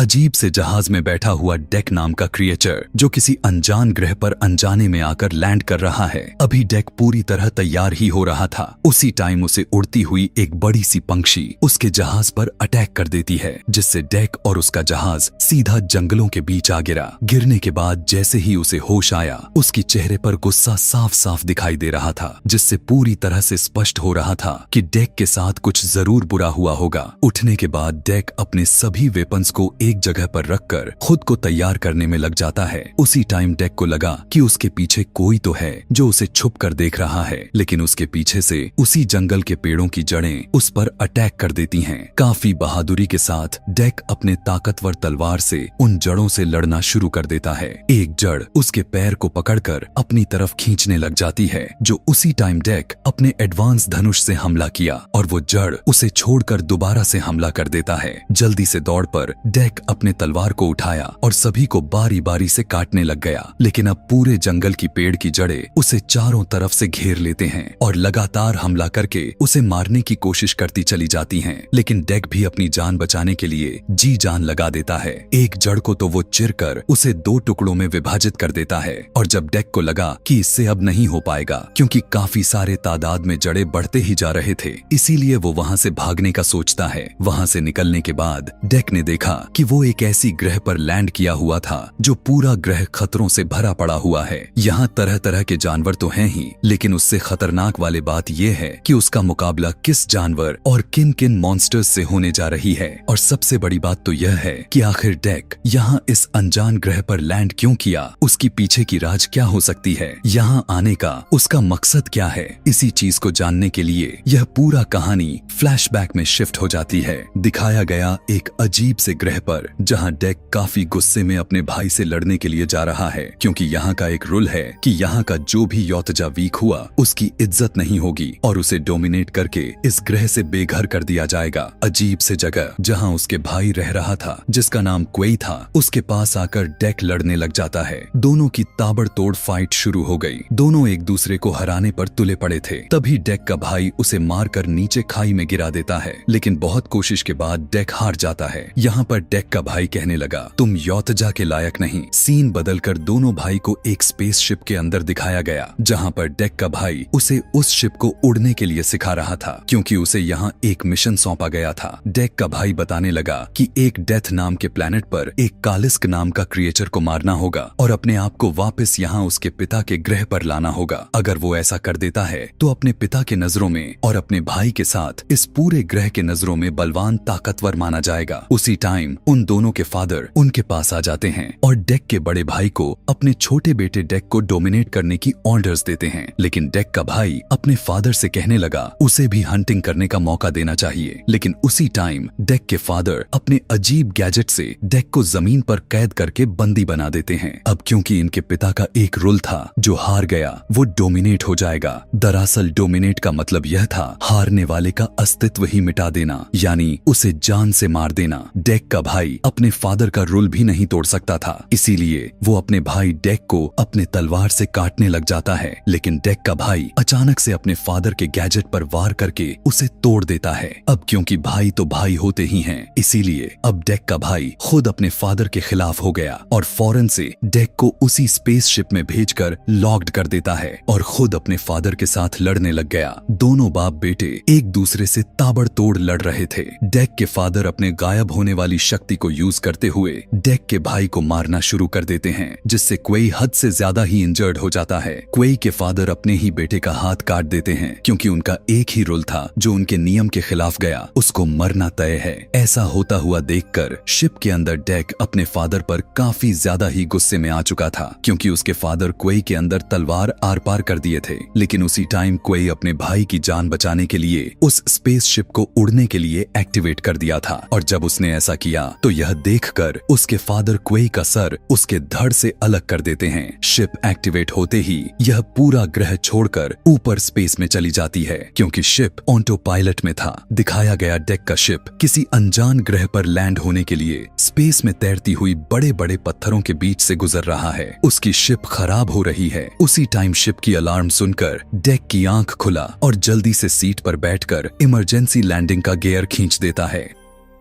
अजीब से जहाज में बैठा हुआ डेक नाम का क्रिएचर जो किसी अनजान ग्रह पर अनजाने में आकर लैंड कर रहा है। अभी डेक पूरी तरह तैयार ही हो रहा था, उसी टाइम उसे उड़ती हुई एक बड़ी सी पंक्षी उसके जहाज पर अटैक कर देती है, जिससे डेक और उसका जहाज सीधा जंगलों के बीच आ गिरा। गिरने के बाद जैसे ही उसे होश आया, उसकी चेहरे पर गुस्सा साफ साफ दिखाई दे रहा था, जिससे पूरी तरह से स्पष्ट हो रहा था कि डेक के साथ कुछ जरूर बुरा हुआ होगा। उठने के बाद डेक अपने सभी वेपन्स को एक जगह पर रखकर खुद को तैयार करने में लग जाता है। उसी टाइम डेक को लगा कि उसके पीछे कोई तो है जो उसे छुप कर देख रहा है, लेकिन उसके पीछे से उसी जंगल के पेड़ों की जड़ें उस पर अटैक कर देती हैं। काफी बहादुरी के साथ डेक अपने ताकतवर तलवार से उन जड़ों से लड़ना शुरू कर देता है। एक जड़ उसके पैर को पकड़कर अपनी तरफ खींचने लग जाती है, जो उसी टाइम डेक अपने एडवांस धनुष से हमला किया और वो जड़ उसे छोड़कर दोबारा से हमला कर देता है। जल्दी से दौड़ पर डेक अपने तलवार को उठाया और सभी को बारी बारी से काटने लग गया, लेकिन अब पूरे जंगल की पेड़ की जड़ें उसे चारों तरफ से घेर लेते हैं और लगातार हमला करके उसे मारने की कोशिश करती चली जाती हैं। लेकिन डेक भी अपनी जान बचाने के लिए जी जान लगा देता है। एक जड़ को तो वो चिरकर उसे दो टुकड़ों में विभाजित कर देता है, और जब डेक को लगा कि इससे अब नहीं हो पाएगा क्योंकि काफी सारे तादाद में जड़ें बढ़ते ही जा रहे थे, इसीलिए वो वहां से भागने का सोचता है। वहां से निकलने के बाद डेक ने देखा कि वो एक ऐसी ग्रह पर लैंड किया हुआ था जो पूरा ग्रह खतरों से भरा पड़ा हुआ है। यहाँ तरह तरह के जानवर तो हैं ही, लेकिन उससे खतरनाक वाली बात यह है कि उसका मुकाबला किस जानवर और किन किन मॉन्स्टर्स से होने जा रही है। और सबसे बड़ी बात तो यह है कि आखिर डेक यहाँ इस अनजान ग्रह पर लैंड क्यों किया, उसकी पीछे की राज क्या हो सकती है, यहाँ आने का उसका मकसद क्या है। इसी चीज को जानने के लिए यह पूरा कहानी फ्लैशबैक में शिफ्ट हो जाती है। दिखाया गया एक अजीब से ग्रह पर जहाँ डेक काफी गुस्से में अपने भाई से लड़ने के लिए जा रहा है, क्योंकि यहाँ का एक रूल है कि यहाँ का जो भी योतजा वीक हुआ उसकी इज्जत नहीं होगी और उसे डोमिनेट करके इस ग्रह से बेघर कर दिया जाएगा। अजीब से जगह जहाँ उसके भाई रह रहा था जिसका नाम क्वेई था, उसके पास आकर डेक लड़ने लग जाता है। दोनों की ताबड़तोड़ फाइट शुरू हो गई। दोनों एक दूसरे को हराने पर तुले पड़े थे। तभी डेक का भाई उसे मारकर नीचे खाई में गिरा देता है, लेकिन बहुत कोशिश के बाद डेक हार जाता है। यहाँ पर डेक का भाई कहने लगा, तुम योतजा के लायक नहीं। सीन बदलकर दोनों भाई को एक स्पेसशिप के अंदर दिखाया गया, जहाँ पर डेक का भाई उसे उस शिप को उड़ने के लिए सिखा रहा था, क्योंकि उसे यहाँ एक मिशन सौंपा गया था। डेक का भाई बताने लगा कि एक डेथ नाम के प्लेनेट पर एक कालिस्क नाम का क्रिएचर को मारना होगा और अपने आप को वापस यहाँ उसके पिता के ग्रह पर लाना होगा। अगर वो ऐसा कर देता है तो अपने पिता के नजरों में और अपने भाई के साथ इस पूरे ग्रह के नजरों में बलवान ताकतवर माना जाएगा। उसी टाइम उन दोनों के फादर उनके पास आ जाते हैं और डेक के बड़े भाई को अपने छोटे बेटे डेक को डोमिनेट करने की ऑर्डर्स देते हैं। लेकिन डेक का भाई अपने फादर से कहने लगा उसे भी हंटिंग करने का मौका देना चाहिए। लेकिन उसी टाइम डेक के फादर अपने अजीब गैजेट से डेक को जमीन पर कैद करके बंदी बना देते हैं। अब क्योंकि इनके पिता का एक रूल था, जो हार गया वो डोमिनेट हो जाएगा। दरअसल डोमिनेट का मतलब यह था हारने वाले का अस्तित्व ही मिटा देना, यानी उसे जान से मार देना। डेक का भाई अपने फादर का रूल भी नहीं तोड़ सकता था, इसीलिए वो अपने भाई डेक को अपने तलवार से काटने लग जाता है। लेकिन डेक का भाई अचानक से अपने फादर के गैजेट पर वार करके उसे तोड़ देता है। अब क्योंकि भाई तो भाई होते ही हैं, इसीलिए अब डेक का भाई खुद अपने फादर के खिलाफ हो गया और फौरन से डेक को उसी स्पेसशिप में भेजकर लॉक्ड कर देता है और खुद अपने फादर के साथ लड़ने लग गया। दोनों बाप बेटे एक दूसरे से ताबड़तोड़ लड़ रहे थे। डेक के फादर अपने गायब होने वाली शक्ति को यूज करते हुए डेक के भाई को मारना शुरू कर देते हैं, जिससे क्वेई हद से ज्यादा ही इंजर्ड हो जाता है। क्वेई के फादर अपने ही बेटे का हाथ काट देते हैं, क्योंकि उनका एक ही रूल था जो उनके नियम के खिलाफ गया उसको मरना तय है। ऐसा होता हुआ देखकर शिप के अंदर डेक अपने फादर पर काफी ज्यादा ही गुस्से में आ चुका था, क्योंकि उसके फादर क्वेई के अंदर तलवार आर पार कर दिए थे। लेकिन उसी टाइम क्वेई अपने भाई की जान बचाने के लिए उस स्पेसशिप को उड़ने के लिए एक्टिवेट कर दिया था, और जब उसने ऐसा किया तो यह देखकर उसके फादर क्वेई का सर उसके धड़ से अलग कर देते हैं। शिप एक्टिवेट होते ही यह पूरा ग्रह छोड़कर ऊपर स्पेस में चली जाती है, क्योंकि शिप ऑटो पायलट में था। दिखाया गया डेक का शिप किसी अनजान ग्रह पर लैंड होने के लिए स्पेस में तैरती हुई बड़े बड़े पत्थरों के बीच से गुजर रहा है। उसकी शिप खराब हो रही है। उसी टाइम शिप की अलार्म सुनकर डेक की आंख खुला और जल्दी से सीट पर बैठकर इमरजेंसी लैंडिंग का गियर खींच देता है।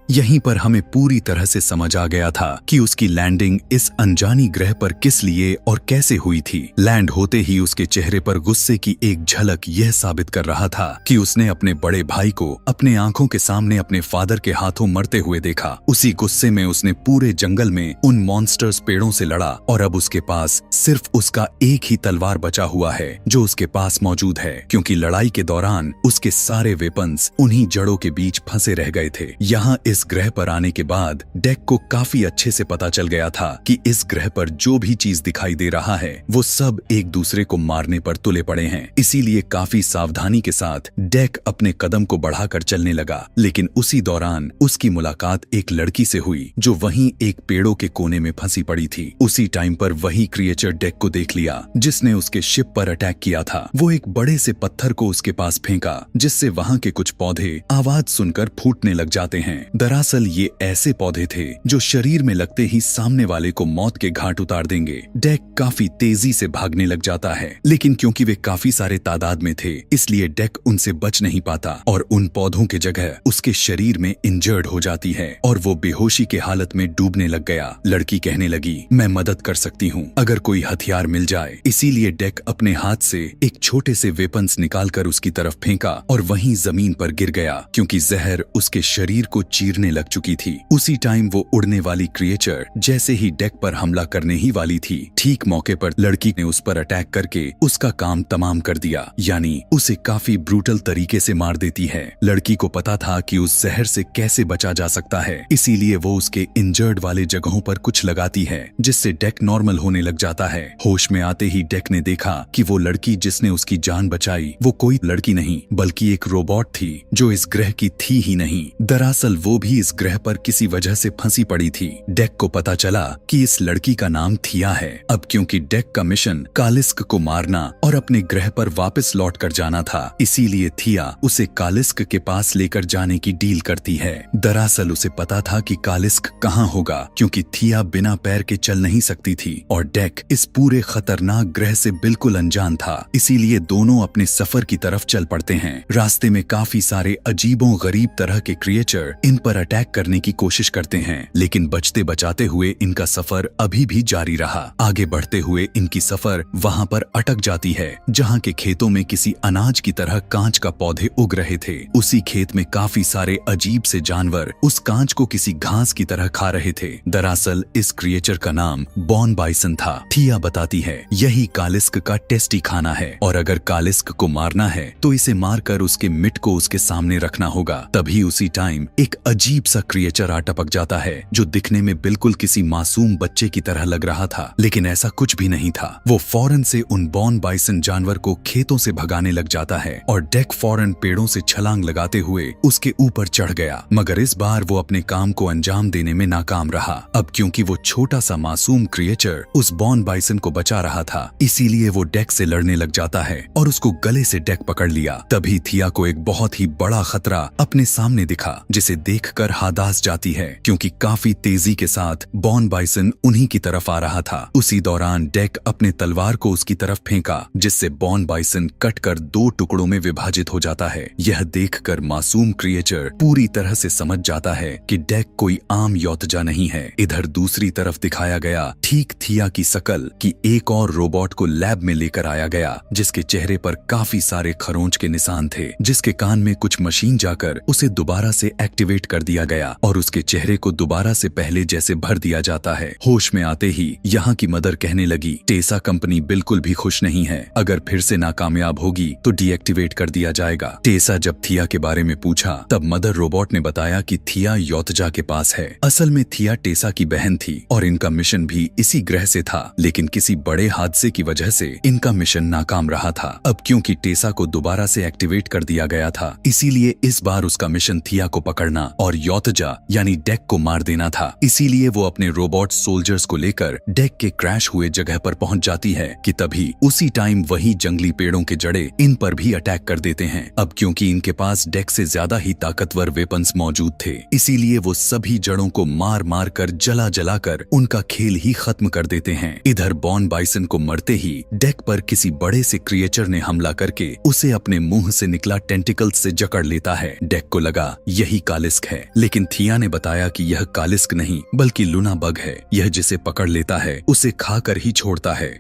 यहीं पर हमें पूरी तरह से समझ आ गया था कि उसकी लैंडिंग इस अनजानी ग्रह पर किस लिए और कैसे हुई थी। लैंड होते ही उसके चेहरे पर गुस्से की एक झलक यह साबित कर रहा था कि उसने अपने बड़े भाई को अपने आंखों के सामने अपने फादर के हाथों मरते हुए देखा। उसी गुस्से में उसने पूरे जंगल में उन मॉन्स्टर्स पेड़ों से लड़ा और अब उसके पास सिर्फ उसका एक ही तलवार बचा हुआ है जो उसके पास मौजूद है, क्योंकि लड़ाई के दौरान उसके सारे वेपन्स उन्हीं जड़ों के बीच फंसे रह गए थे। यहाँ इस ग्रह पर आने के बाद डेक को काफी अच्छे से पता चल गया था कि इस ग्रह पर जो भी चीज दिखाई दे रहा है वो सब एक दूसरे को मारने पर तुले पड़े हैं। इसीलिए काफी सावधानी के साथ डेक अपने कदम को बढ़ाकर चलने लगा। लेकिन उसी दौरान उसकी मुलाकात एक लड़की से हुई जो वहीं एक पेड़ों के कोने में फंसी पड़ी थी। उसी टाइम पर वही क्रिएचर डेक को देख लिया जिसने उसके शिप पर अटैक किया था। वो एक बड़े से पत्थर को उसके पास फेंका जिससे वहाँ के कुछ पौधे आवाज सुनकर फूटने लग जाते हैं। दरअसल ये ऐसे पौधे थे जो शरीर में लगते ही सामने वाले को मौत के घाट उतार देंगे। डेक काफी तेजी से भागने लग जाता है, लेकिन क्योंकि वे काफी सारे तादाद में थे इसलिए डेक उनसे बच नहीं पाता और उन पौधों की जगह उसके शरीर में इंजर्ड हो जाती है और वो बेहोशी के हालत में डूबने लग गया। लड़की कहने लगी, मैं मदद कर सकती हूँ अगर कोई हथियार मिल जाए। इसीलिए डेक अपने हाथ से एक छोटे से वेपन्स निकालकर उसकी तरफ फेंका और वहीं जमीन पर गिर गया क्योंकि जहर उसके शरीर को चीरने लग चुकी थी। उसी टाइम वो उड़ने वाली क्रिएचर जैसे ही डेक पर हमला करने ही वाली थी, ठीक मौके पर लड़की ने उस पर अटैक करके उसका काम तमाम कर दिया, यानी उसे काफी ब्रूटल तरीके से मार देती है। लड़की को पता था कि उस जहर से कैसे बचा जा सकता है, इसीलिए वो उसके इंजर्ड वाले जगहों पर कुछ लगाती है जिससे डेक नॉर्मल होने लग जाता है। होश में आते ही डेक ने देखा कि वो लड़की जिसने उसकी जान बचाई वो कोई लड़की नहीं बल्कि एक रोबोट थी जो इस ग्रह की थी ही नहीं। दरअसल वो भी इस ग्रह पर किसी वजह से फंसी पड़ी थी। डेक को पता चला कि इस लड़की का नाम थिया है। अब क्योंकि डेक का मिशन कालिस्क को मारना और अपने ग्रह पर वापस लौट कर जाना था, इसीलिए थिया उसे कालिस्क के पास लेकर जाने की डील करती है। दरअसल उसे पता था कि कालिस्क कहाँ होगा क्योंकि थिया बिना पैर के चल नहीं सकती थी और डेक इस पूरे खतरनाक ग्रह से बिल्कुल अनजान था। इसीलिए दोनों अपने सफर की तरफ चल पड़ते हैं। रास्ते में काफी सारे अजीबों गरीब तरह के क्रिएचर इन पर अटैक करने की कोशिश करते हैं, लेकिन बचते बचाते हुए इनका सफर अभी भी जारी रहा। आगे बढ़ते हुए इनकी सफर वहाँ पर अटक जाती है जहाँ के खेतों में किसी अनाज की तरह कांच का पौधे उग रहे थे। उसी खेत में काफी सारे अजीब से जानवर उस कांच को किसी घास की तरह खा रहे थे। दरअसल इस क्रिएचर का नाम बॉन बाइसन था। थिया बताती है यही कालिस्क का टेस्टी खाना है और अगर कालिस्क को मारना है तो इसे मारकर उसके मिट को उसके सामने रखना होगा। तभी उसी टाइम एक अजीब सा क्रिएचर आ टपक जाता है जो दिखने में बिल्कुल किसी मासूम बच्चे की तरह लग रहा था, लेकिन ऐसा कुछ भी नहीं था। वो फौरन से उन बॉन बाइसन जानवर को खेतों से भगाने लग जाता है और डेक फौरन पेड़ों से छलांग लगाते हुए उसके ऊपर चढ़ गया, मगर इस बार वो अपने काम को अंजाम देने में नाकाम रहा। अब क्योंकि वो छोटा सा मासूम क्रिएचर उस बॉन बाइसन को बचा रहा था, इसीलिए वो डेक से लड़ने लग जाता है और उसको गले से डेक पकड़ लिया। तभी थिया को एक बहुत ही बड़ा खतरा अपने सामने दिखा जिसे देखकर हादास जाती है क्योंकि काफी तेजी के साथ बॉन बाइसन उन्हीं की तरफ आ रहा था। उसी दौरान डेक अपने तलवार को उसकी तरफ फेंका जिससे बॉन बाइसन कटकर 2 टुकड़ों में विभाजित हो जाता है। यह देखकर मासूम क्रिएचर पूरी तरह से समझ जाता है कि डेक कोई आम योतजा नहीं है। इधर दूसरी तरफ दिखाया गया ठीक थिया की शकल कि एक और रोबोट को लैब में लेकर आया गया जिसके चेहरे पर काफी सारे खरोंच के निशान थे, जिसके कान में कुछ मशीन जाकर उसे दोबारा से एक्टिवेट कर दिया गया और उसके चेहरे को दोबारा से पहले जैसे भर दिया जाता है। होश में आते ही यहाँ की मदर कहने लगी, टेसा कंपनी बिल्कुल भी खुश नहीं है, अगर फिर से नाकामयाब होगी तो डीएक्टिवेट कर दिया जाएगा। टेसा जब थिया के बारे में पूछा तब मदर रोबोट ने बताया कि थिया योतजा के पास है। असल में थिया टेसा की बहन थी और इनका मिशन भी इसी ग्रह से था, लेकिन किसी बड़े हादसे की वजह से इनका मिशन नाकाम रहा था। अब क्योंकि टेसा को दोबारा से एक्टिवेट कर दिया गया था, इसीलिए इस बार उसका मिशन थिया को पकड़ना और योतजा यानी डेक को मार देना था। इसीलिए वो अपने रोबोट सोल्जर्स को लेकर डेक के क्रैश हुए जगह पर पहुंच जाती है कि तभी उसी टाइम वही जंगली पेड़ों के जड़े इन पर भी अटैक कर देते हैं। अब क्योंकि इनके पास डेक से ज्यादा ही ताकतवर वेपन्स मौजूद थे, इसीलिए वो सभी जड़ों को मार मार कर जला जला कर उनका खेल ही खत्म कर देते हैं। इधर बॉन बाइसन को मरते ही डेक पर किसी बड़े से क्रिएचर ने हमला करके उसे अपने मुंह से निकला टेंटिकल्स से जकड़ लेता है। डेक को लगा यही कालिस्क है है, लेकिन थिया ने बताया कि यह कालिस्क नहीं बल्कि लूना बग है। यह जिसे पकड़ लेता है उसे खाकर ही छोड़ता है।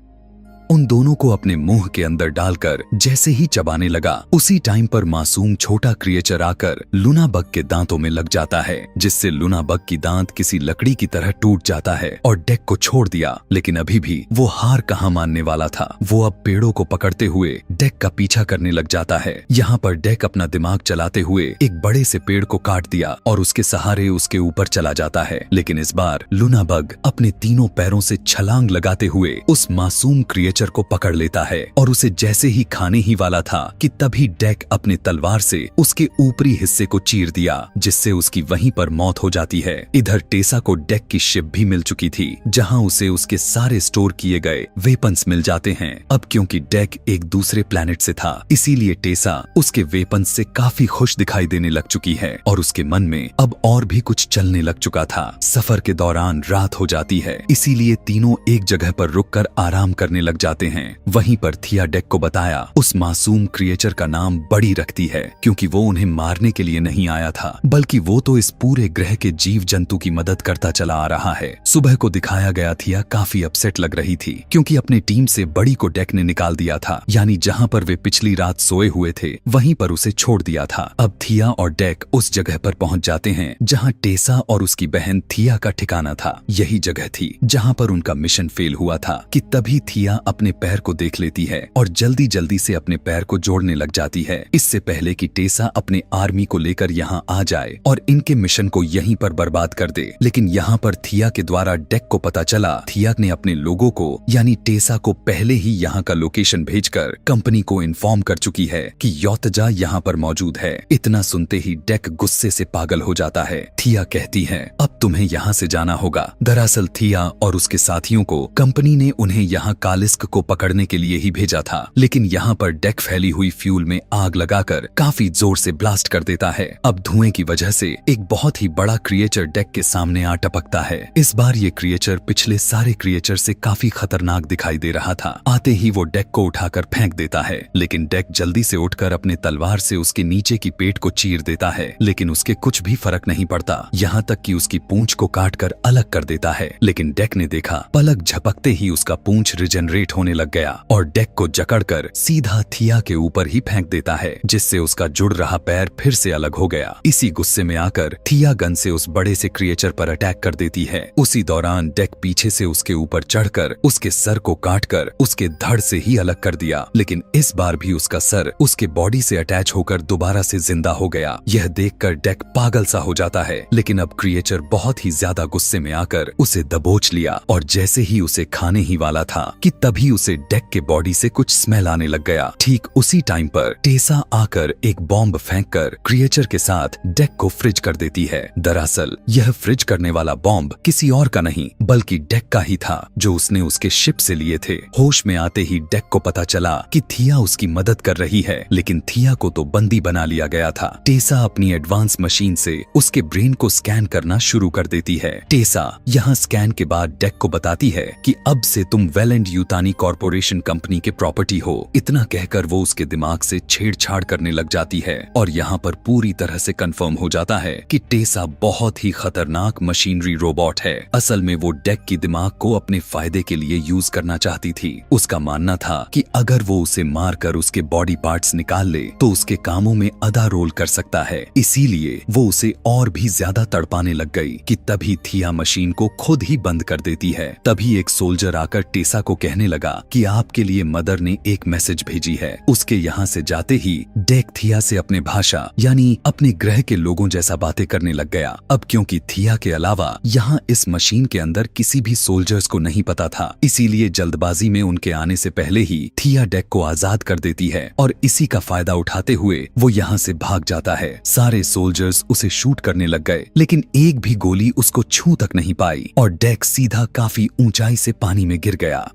उन दोनों को अपने मुंह के अंदर डालकर जैसे ही चबाने लगा, उसी टाइम पर मासूम छोटा क्रिएचर आकर लूना बग के दांतों में लग जाता है, जिससे लूना बग की दांत किसी लकड़ी की तरह टूट जाता है और डेक को छोड़ दिया। लेकिन अभी भी वो हार कहाँ मानने वाला था। वो अब पेड़ों को पकड़ते हुए डेक का पीछा करने लग जाता है। यहाँ पर डेक अपना दिमाग चलाते हुए एक बड़े से पेड़ को काट दिया और उसके सहारे उसके ऊपर चला जाता है। लेकिन इस बार लूना बग अपने तीनों पैरों से छलांग लगाते हुए उस मासूम क्रिएचर को पकड़ लेता है और उसे जैसे ही खाने ही वाला था कि तभी डेक अपने तलवार से उसके ऊपरी हिस्से को चीर दिया, जिससे उसकी वहीं पर मौत हो जाती है। इधर टेसा को डेक की शिप भी मिल चुकी थी, जहां उसे उसके सारे स्टोर किए गए वेपन्स मिल जाते हैं। अब क्योंकि डेक एक दूसरे प्लेनेट से था, इसीलिए टेसा उसके वेपन्स से काफी खुश दिखाई देने लग चुकी है और उसके मन में अब और भी कुछ चलने लग चुका था। सफर के दौरान रात हो जाती है, इसीलिए तीनों एक जगह पर रुककर आराम करने लग जाते हैं। वहीं पर थिया डेक को बताया उस मासूम क्रिएचर का नाम बड़ी रखती है, क्योंकि वो उन्हें मारने के लिए नहीं आया था, बल्कि वो तो इस पूरे ग्रह के जीव जंतु की मदद करता चला आ रहा है। सुबह को दिखाया गया थिया काफी अपसेट लग रही थी, क्योंकि अपनी टीम से बड़ी को डेक ने निकाल दिया था, यानी जहां पर वे पिछली रात सोए हुए थे वहीं पर उसे छोड़ दिया था। अब थिया और डेक उस जगह पर पहुंच जाते हैं जहां टेसा और उसकी बहन थिया का ठिकाना था। यही जगह थी जहां पर उनका मिशन फेल हुआ था कि तभी थिया अपने पैर को देख लेती है और जल्दी जल्दी से अपने पैर को जोड़ने लग जाती है, इससे पहले कि टेसा अपने आर्मी को लेकर यहाँ आ जाए और इनके मिशन को यहीं पर बर्बाद कर दे। लेकिन यहाँ पर थिया के द्वारा डेक को पता चला थिया ने अपने लोगों को यानी टेसा को पहले ही यहाँ का लोकेशन भेजकर कंपनी को इन्फॉर्म कर चुकी है कि योतजा यहाँ पर मौजूद है। इतना सुनते ही डेक गुस्से से पागल हो जाता है। थिया कहती है अब तुम्हें यहाँ से जाना होगा। दरअसल थिया और उसके साथियों को कंपनी ने उन्हें यहाँ कालिस्क को पकड़ने के लिए ही भेजा था, लेकिन यहाँ पर डेक फैली हुई फ्यूल में आग लगाकर काफी जोर से ब्लास्ट कर देता है। अब धुएं की वजह से एक बहुत ही बड़ा क्रिएचर डेक के सामने आ टपकता है। इस बार ये क्रिएचर पिछले सारे क्रिएचर से काफी खतरनाक दिखाई दे रहा था। आते ही वो डेक को उठाकर फेंक देता है, लेकिन डेक जल्दी से उठकर अपने तलवार से उसके नीचे की पेट को चीर देता है, लेकिन उसके कुछ भी फर्क नहीं पड़ता, यहाँ तक कि उसकी पूंछ को काटकर अलग कर देता है। लेकिन डेक ने देखा पलक झपकते ही उसका पूंछ रिजेनरेट होने लग गया और डेक को जकड़कर सीधा थिया के ऊपर ही फेंक देता है, जिससे उसका जुड़ रहा पैर फिर से अलग हो गया। इसी गुस्से में आकर थिया गन से उस बड़े से क्रिएचर पर अटैक कर देती है। उसी दौरान डेक पीछे से उसके ऊपर चढ़कर उसके सर को काटकर उसके धड़ से ही अलग कर दिया, लेकिन इस बार भी उसका सर उसके बॉडी से अटैच होकर दोबारा से जिंदा हो गया। यह देखकर डेक पागल सा हो जाता है, लेकिन अब क्रिएचर बहुत ही ज्यादा गुस्से में आकर उसे दबोच लिया और जैसे ही उसे खाने ही वाला था कि तभी उसे डेक के बॉडी से कुछ स्मेल आने लग गया। ठीक उसी टाइम पर टेसा आकर एक बॉम्ब फेंककर क्रिएचर के साथ डेक को फ्रिज कर देती है। दरअसल यह फ्रिज करने वाला बॉम्ब किसी और का नहीं बल्कि डेक का ही था, जो उसने उसके शिप से लिए थे। होश में आते ही डेक को पता चला कि थिया उसकी मदद कर रही है, लेकिन थिया को तो बंदी बना लिया गया था। टेसा अपनी एडवांस मशीन से उसके ब्रेन को स्कैन करना शुरू कर देती है। टेसा यहाँ स्कैन के बाद डेक को बताती है कि अब से तुम वेलेंड यूतानी कॉर्पोरेशन कंपनी के प्रॉपर्टी हो। इतना कहकर वो उसके दिमाग से छेड़छाड़ करने लग जाती है और यहाँ पर पूरी तरह से कंफर्म हो जाता है कि टेसा बहुत ही खतरनाक मशीनरी रोबोट है। असल में वो डेक की दिमाग को अपने फायदे के लिए यूज करना चाहती थी। उसका मानना था कि अगर वो उसे मारकर उसके बॉडी पार्ट्स निकाल ले तो उसके कामों में अदा रोल कर सकता है, इसीलिए वो उसे और भी ज्यादा तड़पाने लग गई कि तभी थिया मशीन को खुद ही बंद कर देती है। तभी एक सोल्जर आकर टेसा को कहने लगा कि आपके लिए मदर ने एक मैसेज भेजी है। उसके यहाँ से जाते ही डेक थिया से अपने भाषा यानी अपने ग्रह के लोगों जैसा बातें करने लग गया। अब क्योंकि थिया के अलावा यहाँ इस मशीन के अंदर किसी भी सोल्जर्स को नहीं पता था, इसीलिए जल्दबाजी में उनके आने से पहले ही थिया डेक को आजाद कर देती है और इसी का फायदा उठाते हुए वो यहाँ से भाग जाता है। सारे सोल्जर्स उसे शूट करने लग गए, लेकिन एक भी गोली उसको छू तक नहीं पाई और डेक सीधा काफी ऊंचाई से पानी में गिर गया।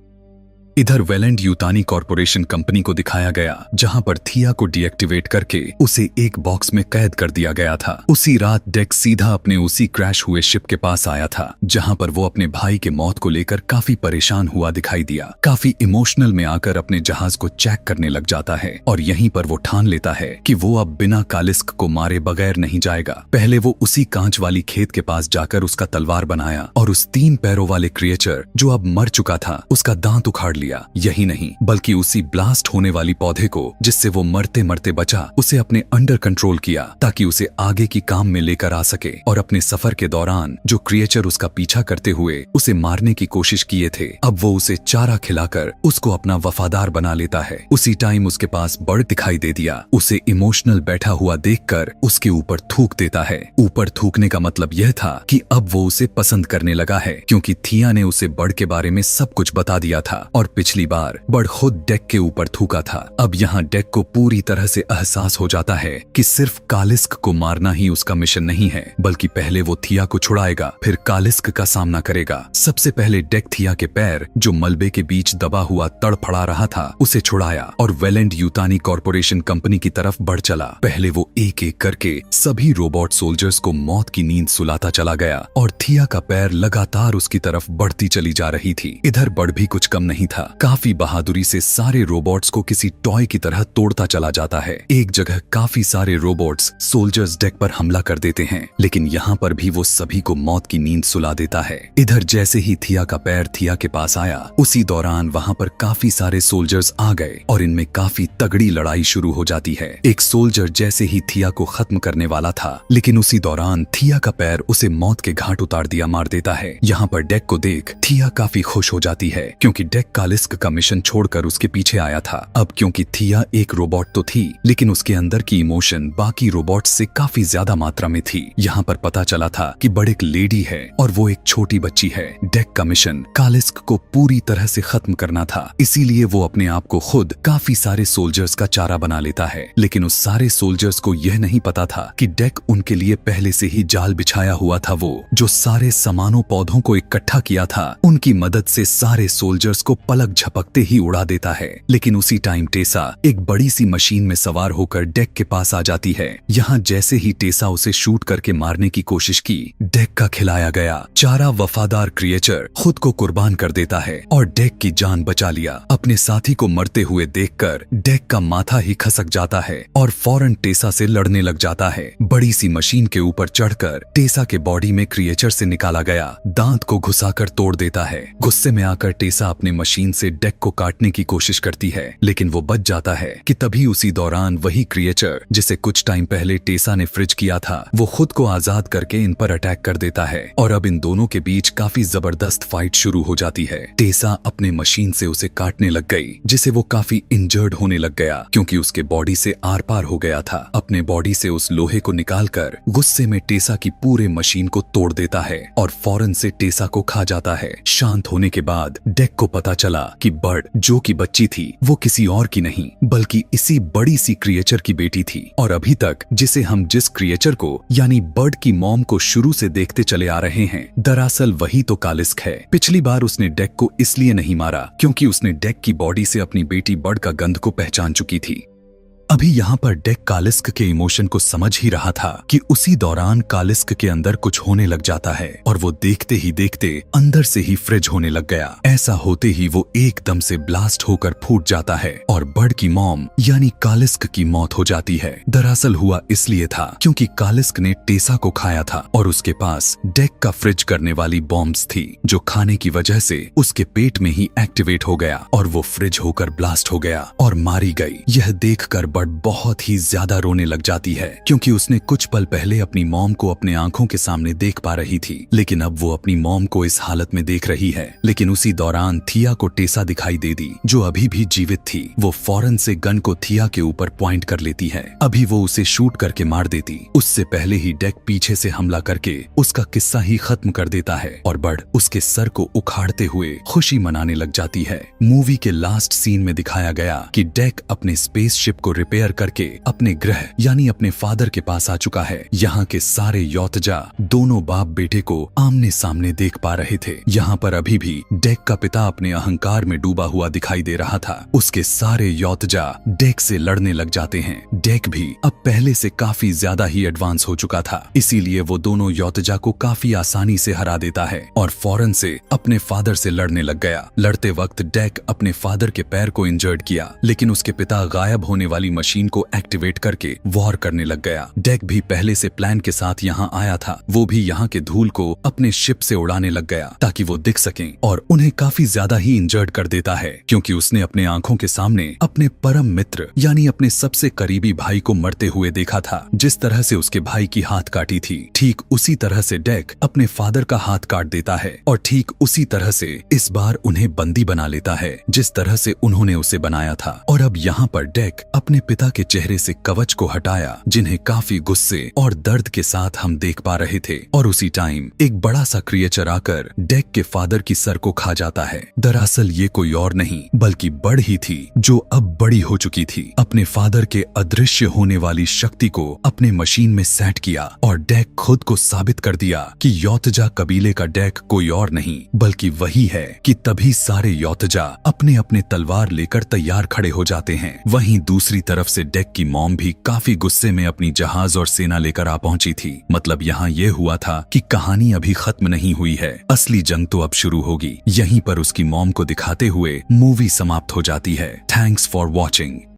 इधर वेलेंट यूतानी कॉर्पोरेशन कंपनी को दिखाया गया जहां पर थिया को डीएक्टिवेट करके उसे एक बॉक्स में कैद कर दिया गया था। उसी रात डेक सीधा अपने उसी क्रैश हुए शिप के पास आया था जहां पर वो अपने भाई के मौत को लेकर काफी परेशान हुआ दिखाई दिया। काफी इमोशनल में आकर अपने जहाज को चेक करने लग जाता है और यहीं पर वो ठान लेता है कि वो अब बिना कालिस्क को मारे बगैर नहीं जाएगा। पहले वो उसी कांच वाली खेत के पास जाकर उसका तलवार बनाया और उस 3 पैरों वाले क्रिएचर जो अब मर चुका था उसका दांत उखाड़ लिया। यही नहीं बल्कि उसी ब्लास्ट होने वाली पौधे को जिससे वो मरते मरते बचा उसे अपने अंडर कंट्रोल किया ताकि उसे आगे की काम में लेकर आ सके। और अपने सफर के दौरान जो क्रिएचर उसका पीछा करते हुए उसे मारने की कोशिश किए थे अब वो उसे चारा खिलाकर उसको अपना वफादार बना लेता है। उसी टाइम उसके पास बर्ड दिखाई दे दिया। उसे इमोशनल बैठा हुआ देखकर उसके ऊपर थूक देता है। ऊपर थूकने का मतलब यह था कि अब वो उसे पसंद करने लगा है क्योंकि थिया ने उसे बर्ड के बारे में सब कुछ बता दिया था और पिछली बार बर्ड खुद डेक के ऊपर थूका था। अब यहाँ डेक को पूरी तरह से एहसास हो जाता है कि सिर्फ कालिस्क को मारना ही उसका मिशन नहीं है बल्कि पहले वो थिया को छुड़ाएगा फिर कालिस्क का सामना करेगा। सबसे पहले डेक थिया के पैर जो मलबे के बीच दबा हुआ तड़फड़ा रहा था उसे छुड़ाया और वेलेंट यूतानी कॉर्पोरेशन कंपनी की तरफ बढ़ चला। पहले वो एक एक करके सभी रोबोट सोल्जर्स को मौत की नींद सुलाता चला गया और थिया का पैर लगातार उसकी तरफ बढ़ती चली जा रही थी। इधर बर्ड भी कुछ कम नहीं था। काफी बहादुरी से सारे रोबोट्स को किसी टॉय की तरह तोड़ता चला जाता है। एक जगह काफी सारे रोबोट्स सोल्जर्स डेक पर हमला कर देते हैं लेकिन यहाँ पर भी वो सभी को मौत की नींद सुला देता है। इधर जैसे ही थिया का पैर थिया के पास आया उसी दौरान वहाँ पर काफी सारे सोल्जर्स आ गए और इनमें काफी तगड़ी लड़ाई शुरू हो जाती है। एक सोल्जर जैसे ही थिया को खत्म करने वाला था लेकिन उसी दौरान थिया का पैर उसे मौत के घाट उतार दिया मार देता है। यहाँ पर डेक को देख थिया काफी खुश हो जाती है क्योंकि डेक कालिस्क का मिशन छोड़कर उसके पीछे आया था। अब क्योंकि थिया एक रोबोट तो थी लेकिन उसके अंदर की इमोशन बाकी रोबोट से काफी ज्यादा मात्रा में थी। यहाँ पर पता चला था कि बड़ एक लेडी है और वो एक छोटी बच्ची है। डेक का मिशन कालिस्क को पूरी तरह से खत्म करना था इसीलिए वो अपने आप को खुद काफी सारे सोल्जर्स का चारा बना लेता है। लेकिन उस सारे सोल्जर्स को यह नहीं पता था कि डेक उनके लिए पहले से ही जाल बिछाया हुआ था। वो जो सारे सामानों पौधों को इकट्ठा किया था उनकी मदद से सारे सोल्जर्स को पलक झपकते ही उड़ा देता है। लेकिन उसी टाइम टेसा एक बड़ी सी मशीन में सवार होकर डेक के पास आ जाती है। यहाँ जैसे ही टेसा उसे शूट करके मारने की कोशिश की डेक का खिलाया गया चारा वफादार क्रिएचर खुद को कुर्बान कर देता है और डेक की जान बचा लिया। अपने साथी को मरते हुए देखकर डेक का माथा ही खसक जाता है और फौरन टेसा से लड़ने लग जाता है। बड़ी सी मशीन के ऊपर चढ़कर टेसा के बॉडी में क्रिएचर से निकाला गया दांत को घुसाकर तोड़ देता है। गुस्से में आकर टेसा अपने मशीन से डेक को काटने की कोशिश करती है लेकिन वो बच जाता है कि तभी उसी दौरान वही क्रिएचर जिसे कुछ टाइम पहले टेसा ने फ्रिज किया था वो खुद को आजाद करके इन पर अटैक कर देता है और अब इन दोनों के बीच काफी जबरदस्त फाइट शुरू हो जाती है। टेसा अपने मशीन से उसे काटने लग गई जिसे वो काफी इंजर्ड होने लग गया क्योंकि उसके बॉडी से आर पार हो गया था। अपने बॉडी से उस लोहे को निकालकर गुस्से में टेसा की पूरे मशीन को तोड़ देता है और फौरन से टेसा को खा जाता है। शांत होने के बाद डेक को पता चला कि बर्ड जो की बच्ची थी वो किसी और की नहीं बल्कि इसी बड़ी सी क्रिएचर की बेटी थी और अभी तक जिसे हम जिस क्रिएचर को यानी बर्ड की मॉम को शुरू से देखते चले आ रहे हैं दरअसल वही तो कालिस्क है। पिछली बार उसने डेक को इसलिए नहीं मारा क्योंकि उसने डेक की बॉडी से अपनी बेटी बर्ड का गंध को पहचान चुकी थी। अभी यहाँ पर डेक कालिस्क के इमोशन को समझ ही रहा था कि उसी दौरान कालिस्क के अंदर कुछ होने लग जाता है और वो देखते ही देखते अंदर से ही फ्रिज होने लग गया। ऐसा होते ही वो एकदम से ब्लास्ट होकर फूट जाता है और बर्ड की मॉम यानी कालिस्क की मौत हो जाती है। दरअसल हुआ इसलिए था क्योंकि कालिस्क ने टेसा को खाया था और उसके पास डेक का फ्रिज करने वाली बॉम्ब्स थी जो खाने की वजह से उसके पेट में ही एक्टिवेट हो गया और वो फ्रिज होकर ब्लास्ट हो गया और मारी गई। यह देखकर बर्ड बहुत ही ज्यादा रोने लग जाती है क्योंकि उसने कुछ पल पहले अपनी मॉम को अपने आंखों के सामने देख पा रही थी लेकिन अब वो अपनी मॉम को इस हालत में देख रही है। लेकिन उसी दौरान थिया को टेसा दिखाई दे दी जो अभी भी जीवित थी। वो फौरन से गन को थिया के ऊपर पॉइंट कर लेती है। अभी वो उसे शूट करके मार देती उससे पहले ही डेक पीछे से हमला करके उसका किस्सा ही खत्म कर देता है और बर्ड उसके सर को उखाड़ते हुए खुशी मनाने लग जाती है। मूवी के लास्ट सीन में दिखाया गया कि डेक अपने स्पेसशिप को प्रिपेयर करके अपने ग्रह यानी अपने फादर के पास आ चुका है। यहाँ के सारे योतजा दोनों बाप बेटे को आमने सामने देख पा रहे थे। यहाँ पर अभी भी डेक का पिता अपने अहंकार में डूबा हुआ दिखाई दे रहा था। उसके सारे योतजा डेक से लड़ने लग जाते हैं। डेक भी अब पहले से काफी ज्यादा ही एडवांस हो चुका था, इसीलिए वो दोनों योतजा को काफी आसानी से हरा देता है और फौरन से अपने फादर से लड़ने लग गया। लड़ते वक्त डेक अपने फादर के पैर को इंजर्ड किया, लेकिन उसके पिता गायब होने वाली मशीन को एक्टिवेट करके वॉर करने लग गया। डेक भी पहले से प्लान के साथ यहाँ आया था। वो भी यहाँ के धूल को अपने शिप से उड़ाने लग गया ताकि वो दिख सकें और उन्हें काफी ज्यादा ही इंजर्ड कर देता है, क्योंकि उसने अपने आंखों के सामने अपने परम मित्र यानी अपने सबसे करीबी भाई को मरते हुए देखा था। जिस तरह से उसके भाई की हाथ काटी थी, ठीक उसी तरह से डेक अपने फादर का हाथ काट देता है और ठीक उसी तरह से इस बार उन्हें बंदी बना लेता है जिस तरह से उन्होंने उसे बनाया था। और अब यहाँ पर डेक अपने पिता के चेहरे से कवच को हटाया, जिन्हें काफी गुस्से और दर्द के साथ हम देख पा रहे थे। और उसी टाइम एक बड़ा सा क्रिएचर आकर डेक के फादर की सर को खा जाता है। दरअसल ये कोई और नहीं बल्कि बड़ ही थी, जो अब बड़ी हो चुकी थी। अपने फादर के अदृश्य होने वाली शक्ति को अपने मशीन में सेट किया और डेक खुद को साबित कर दिया कि योतजा कबीले का डेक कोई और नहीं बल्कि वही है। कि तभी सारे योतजा अपने अपने तलवार लेकर तैयार खड़े हो जाते हैं। वहीं दूसरी तरफ से डेक की मॉम भी काफी गुस्से में अपनी जहाज और सेना लेकर आ पहुंची थी। मतलब यहाँ ये हुआ था कि कहानी अभी खत्म नहीं हुई है, असली जंग तो अब शुरू होगी। यहीं पर उसकी मॉम को दिखाते हुए मूवी समाप्त हो जाती है। Thanks for watching.